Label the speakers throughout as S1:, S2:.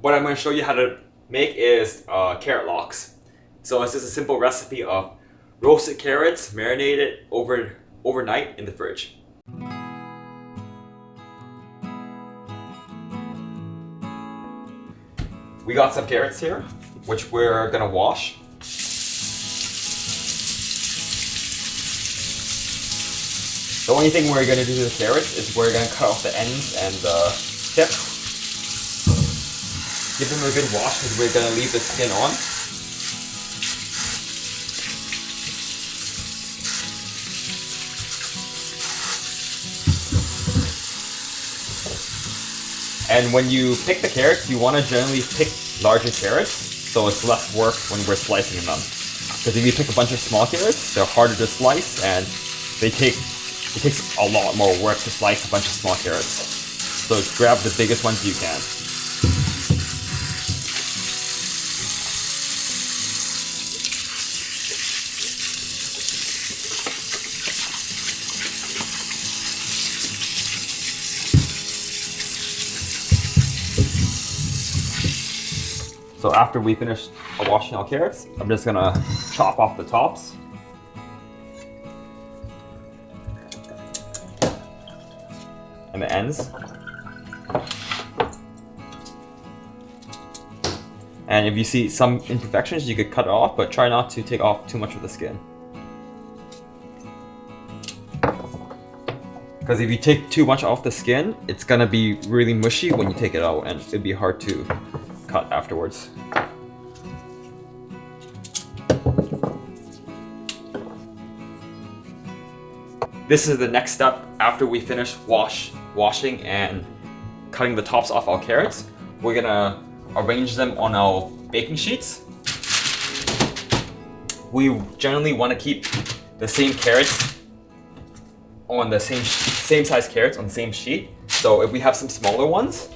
S1: what I'm going to show you how to make is carrot lox. So it's just a simple recipe of roasted carrots marinated overnight in the fridge. We got some carrots here, which we're going to wash. The only thing we're going to do to the carrots is we're going to cut off the ends and the tips. Give them a good wash because we're going to leave the skin on. And when you pick the carrots, you want to generally pick larger carrots so it's less work when we're slicing them. Because if you pick a bunch of small carrots, they're harder to slice and it takes a lot more work to slice a bunch of small carrots. So grab the biggest ones you can. So after we finish washing our carrots, I'm just gonna chop off the tops. And the ends. And if you see some imperfections, you could cut it off, but try not to take off too much of the skin. Because if you take too much off the skin, it's gonna be really mushy when you take it out, and it'd be hard to cut afterwards. This is the next step after we finish washing and cutting the tops off our carrots. We're gonna arrange them on our baking sheets. We generally want to keep the same carrots on the same size carrots on the same sheet. So if we have some smaller ones,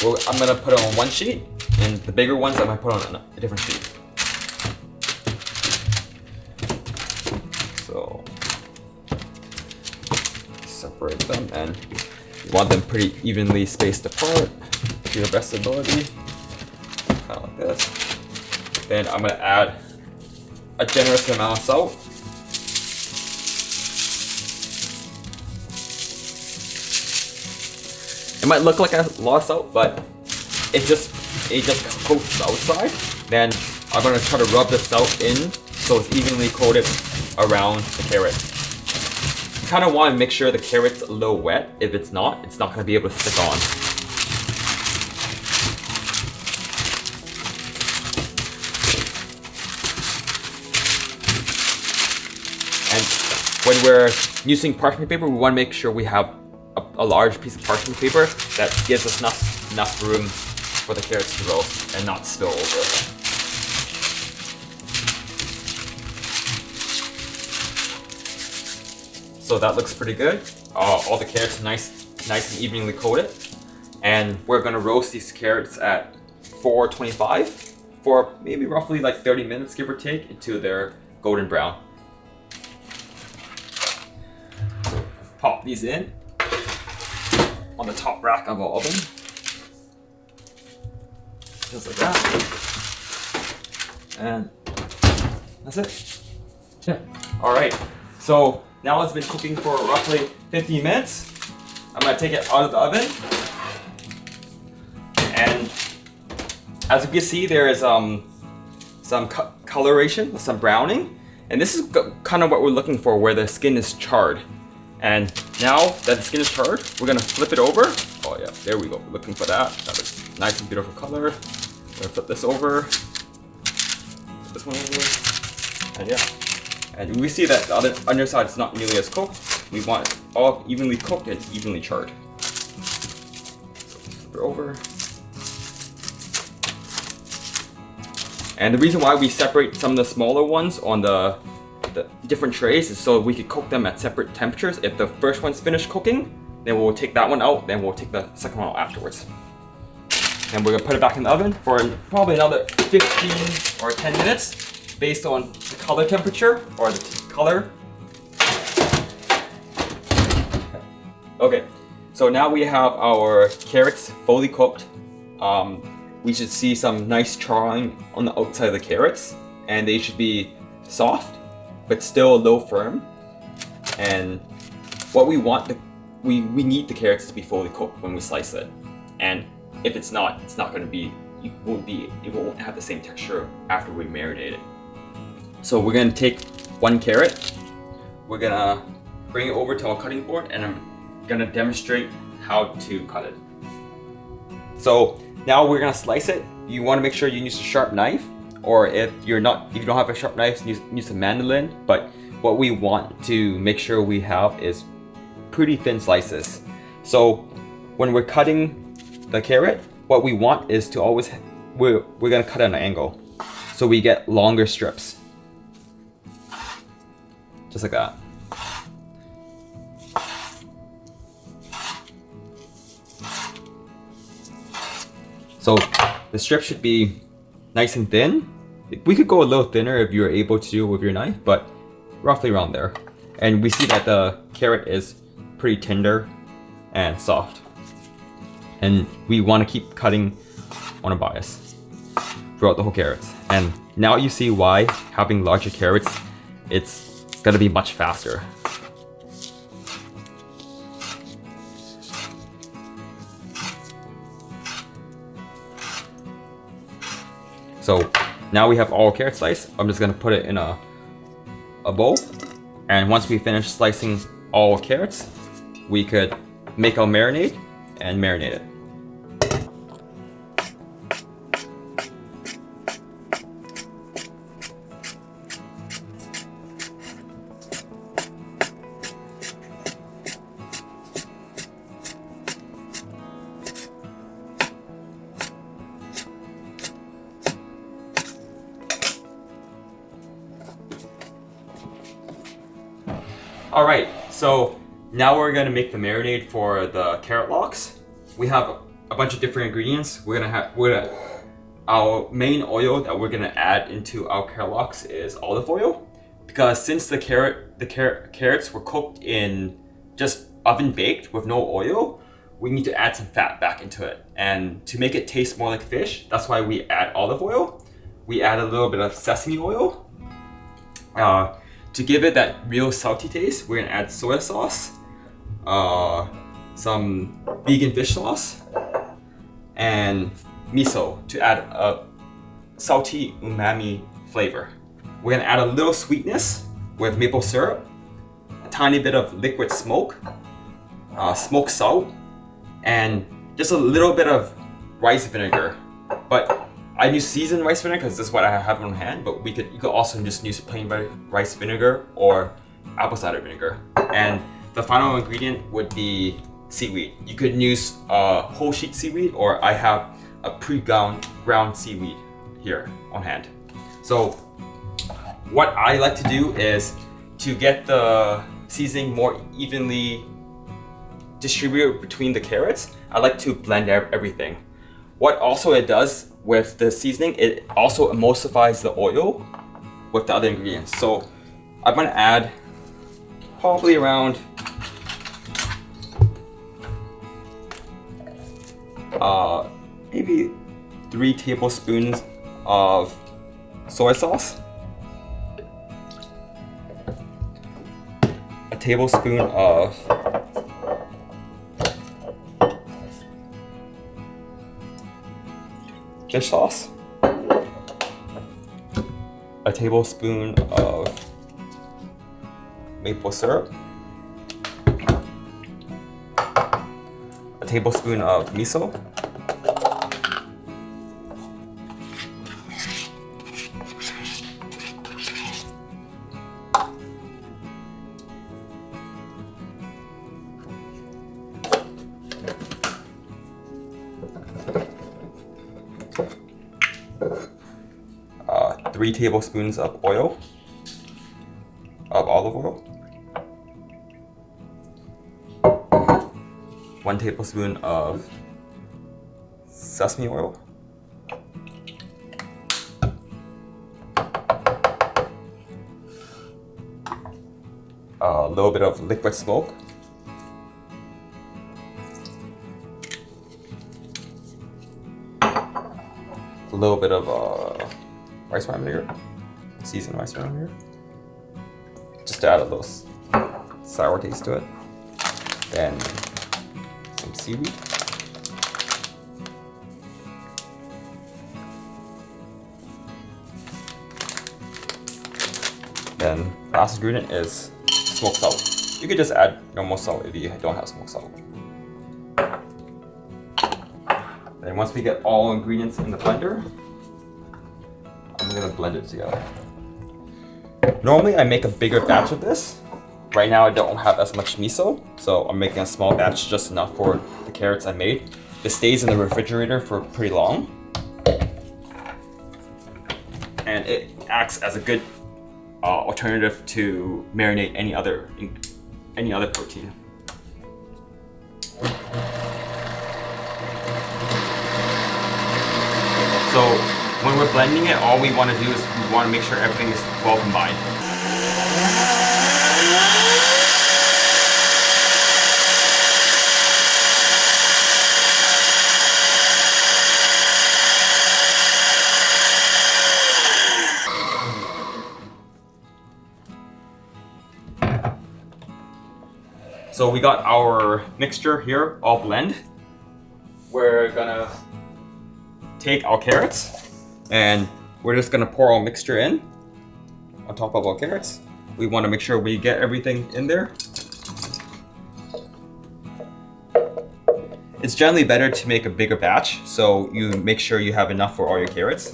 S1: I'm gonna put it on one sheet, and the bigger ones I might put on a different sheet. So separate them, and you want them pretty evenly spaced apart to your best ability, kind of like this. Then I'm gonna add a generous amount of salt. It might look like a lot of salt, but it just coats the outside. Then I'm gonna try to rub the salt in so it's evenly coated around the carrot. You kind of want to make sure the carrot's a little wet. If it's not gonna be able to stick on. And when we're using parchment paper, we want to make sure we have a large piece of parchment paper that gives us enough room for the carrots to roast and not spill over. So that looks pretty good. All the carrots are nice and evenly coated. And we're gonna roast these carrots at 425 for maybe roughly like 30 minutes, give or take, until they're golden brown. Pop these in on the top rack of our oven. Just like that. And that's it. Yeah. Alright, so now it's been cooking for roughly 15 minutes. I'm gonna take it out of the oven. And as you can see, there is some coloration, some browning. And this is kind of what we're looking for, where the skin is charred. And now that the skin is charred, we're gonna flip it over. Oh yeah, there we go. We're looking for that. That looks nice and beautiful color. We're gonna flip this over. Flip this one over. And yeah. And we see that the other underside is not nearly as cooked. We want it all evenly cooked and evenly charred. So flip it over. And the reason why we separate some of the smaller ones on the different trays is so we could cook them at separate temperatures. If the first one's finished cooking, then we'll take that one out, then we'll take the second one out afterwards. And we're gonna put it back in the oven for probably another 15 or 10 minutes based on the color temperature or the color. Okay, so now we have our carrots fully cooked. we should see some nice charring on the outside of the carrots, and they should be soft but still a little firm. And what we want, we need the carrots to be fully cooked when we slice it. And if it's not going to be, it won't have the same texture after we marinate it. So we're gonna take one carrot, we're gonna bring it over to our cutting board, and I'm gonna demonstrate how to cut it. So now we're gonna slice it. You want to make sure you use a sharp knife, or if you don't have a sharp knife, use a mandolin. But what we want to make sure we have is pretty thin slices. So when we're cutting the carrot, what we want is to always, we're gonna cut at an angle, so we get longer strips. Just like that. So the strip should be nice and thin. We could go a little thinner if you're able to do it with your knife, but roughly around there. And we see that the carrot is pretty tender and soft. And we want to keep cutting on a bias throughout the whole carrots. And now you see why having larger carrots, it's gonna be much faster. So now we have all carrot sliced. I'm just gonna put it in a bowl. And once we finish slicing all carrots, we could make our marinade and marinate it. Alright, so now we're gonna make the marinade for the carrot lox. We have a bunch of different ingredients. Our main oil that we're gonna add into our carrot lox is olive oil, because since the carrots were cooked in just oven baked with no oil, we need to add some fat back into it. And to make it taste more like fish, that's why we add olive oil. We add a little bit of sesame oil. To give it that real salty taste, we're gonna add soy sauce, some vegan fish sauce, and miso to add a salty umami flavor. We're gonna add a little sweetness with maple syrup, a tiny bit of liquid smoke, smoked salt, and just a little bit of rice vinegar. But I use seasoned rice vinegar because this is what I have on hand, but you could also just use plain rice vinegar or apple cider vinegar. And the final ingredient would be seaweed. You could use whole sheet seaweed, or I have a pre-ground seaweed here on hand. So what I like to do is to get the seasoning more evenly distributed between the carrots, I like to blend everything. What also it does with the seasoning, it also emulsifies the oil with the other ingredients. So I'm gonna add probably around maybe 3 tablespoons of soy sauce, a tablespoon of fish sauce, a tablespoon of maple syrup, a tablespoon of miso, three tablespoons of olive oil, 1 tablespoon of sesame oil, a little bit of liquid smoke, a little bit of rice wine vinegar, seasoned rice wine vinegar, just to add a little sour taste to it. Then some seaweed. Then last ingredient is smoked salt. You could just add normal salt if you don't have smoked salt. Then once we get all ingredients in the blender, I'm gonna blend it together. Normally I make a bigger batch of this. Right now I don't have as much miso, so I'm making a small batch, just enough for the carrots I made. This stays in the refrigerator for pretty long. And it acts as a good alternative to marinate any other protein. So when we're blending it, all we want to do is we want to make sure everything is well combined. So we got our mixture here all blend. We're gonna take our carrots and we're just gonna pour our mixture in on top of our carrots. We want to make sure we get everything in there. It's generally better to make a bigger batch, so you make sure you have enough for all your carrots.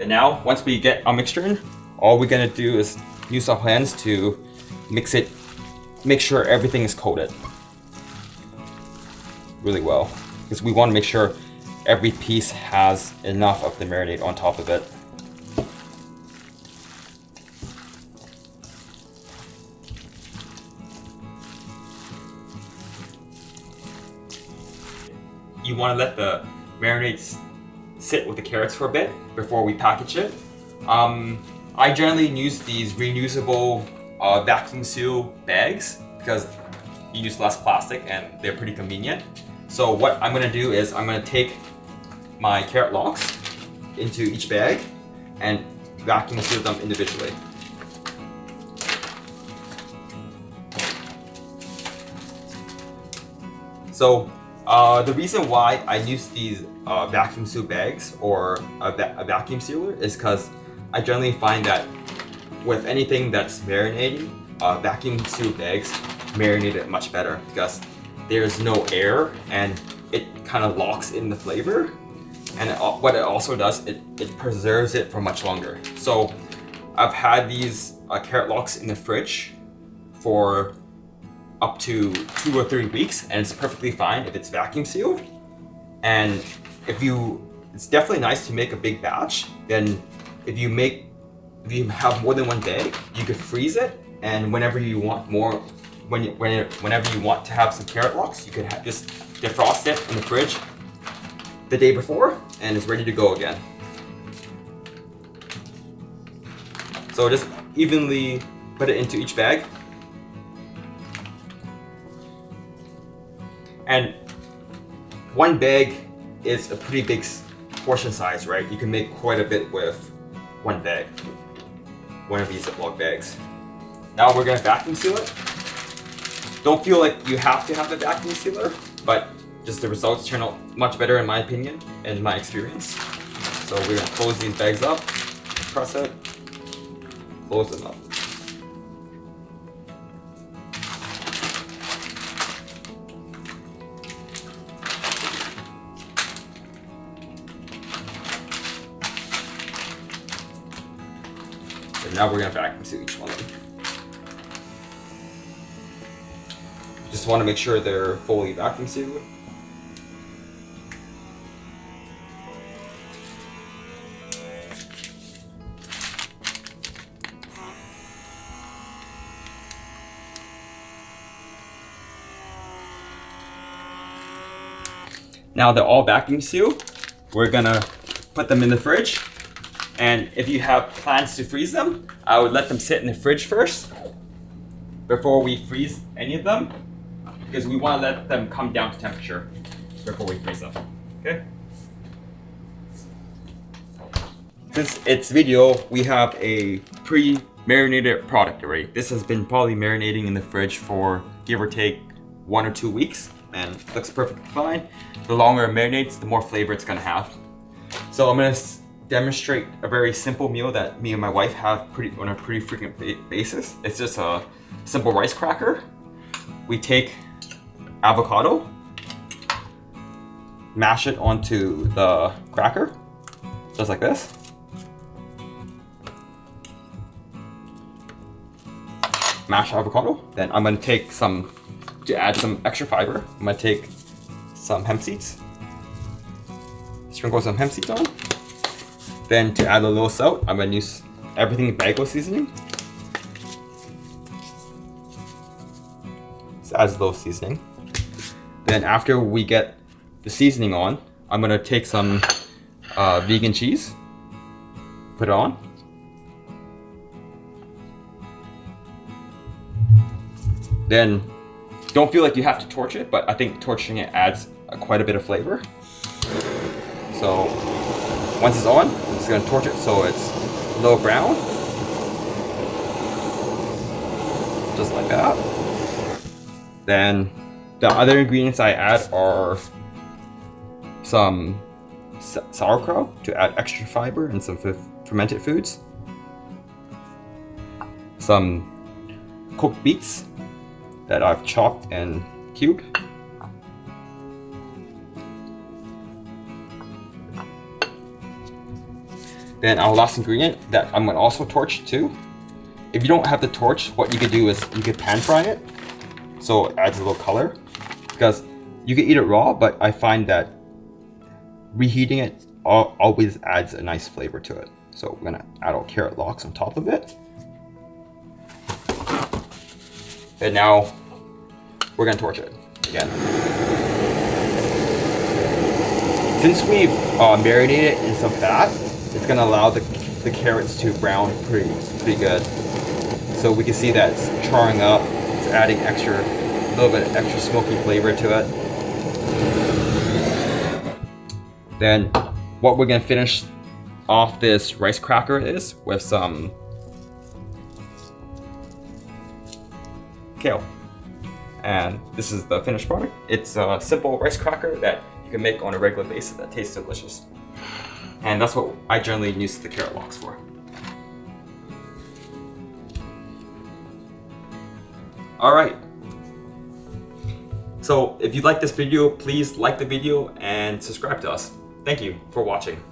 S1: And now, once we get our mixture in, all we're gonna do is use our hands to mix it, make sure everything is coated really well, because we want to make sure every piece has enough of the marinade on top of it. You want to let the marinade sit with the carrots for a bit before we package it. I generally use these reusable vacuum seal bags because you use less plastic and they're pretty convenient. So what I'm gonna do is I'm gonna take my carrot logs into each bag and vacuum seal them individually. So the reason why I use these vacuum seal bags or a vacuum sealer is because I generally find that with anything that's marinating, vacuum seal bags marinate it much better because there's no air and it kind of locks in the flavor. And what it also does, it preserves it for much longer. So I've had these carrot logs in the fridge for up to 2 or 3 weeks, and it's perfectly fine if it's vacuum sealed. And it's definitely nice to make a big batch. Then if you have more than one bag, you could freeze it, and whenever you want more, whenever you want to have some carrot logs, you could just defrost it in the fridge the day before, and it's ready to go again. So just evenly put it into each bag. And one bag is a pretty big portion size, right? You can make quite a bit with one bag, one of these Ziploc bags. Now we're gonna vacuum seal it. Don't feel like you have to have the vacuum sealer, but just the results turn out much better in my opinion, in my experience. So we're gonna close these bags up, press it, close them up. And now we're gonna vacuum seal each one of them. Just want to make sure they're fully vacuum sealed. Now they're all vacuum sealed. We're gonna put them in the fridge. And if you have plans to freeze them, I would let them sit in the fridge first before we freeze any of them, because we want to let them come down to temperature before we freeze them. Okay? Since it's video, we have a pre-marinated product already. This has been probably marinating in the fridge for give or take 1 or 2 weeks, and looks perfectly fine. The longer it marinates, the more flavor it's gonna have. So I'm gonna demonstrate a very simple meal that me and my wife have on a pretty frequent basis. It's just a simple rice cracker. We take avocado, mash it onto the cracker, just like this. Mashed avocado. Then I'm gonna take some, to add some extra fiber, I'm gonna take some hemp seeds. Sprinkle some hemp seeds on. Then to add a little salt, I'm gonna use everything bagel seasoning. This adds a little seasoning. Then after we get the seasoning on, I'm gonna take some vegan cheese, put it on. Then don't feel like you have to torch it, but I think torching it adds quite a bit of flavor. So once it's on, I'm just gonna torch it so it's a little brown. Just like that. Then the other ingredients I add are some sauerkraut to add extra fiber and some fermented foods. Some cooked beets that I've chopped and cubed. Then our last ingredient that I'm gonna also torch too. If you don't have the torch, what you could do is you could pan fry it, so it adds a little color. Because you can eat it raw, but I find that reheating it always adds a nice flavor to it. So we're gonna add our carrot locks on top of it. And now we're gonna torch it again. Since we've marinated it in some fat, it's gonna allow the carrots to brown pretty good. So we can see that it's charring up. It's adding a little bit of extra smoky flavor to it. Then what we're gonna finish off this rice cracker is with some kale. And this is the finished product. It's a simple rice cracker that you can make on a regular basis that tastes delicious. And that's what I generally use the carrot locks for. All right. So if you like this video, please like the video and subscribe to us. Thank you for watching.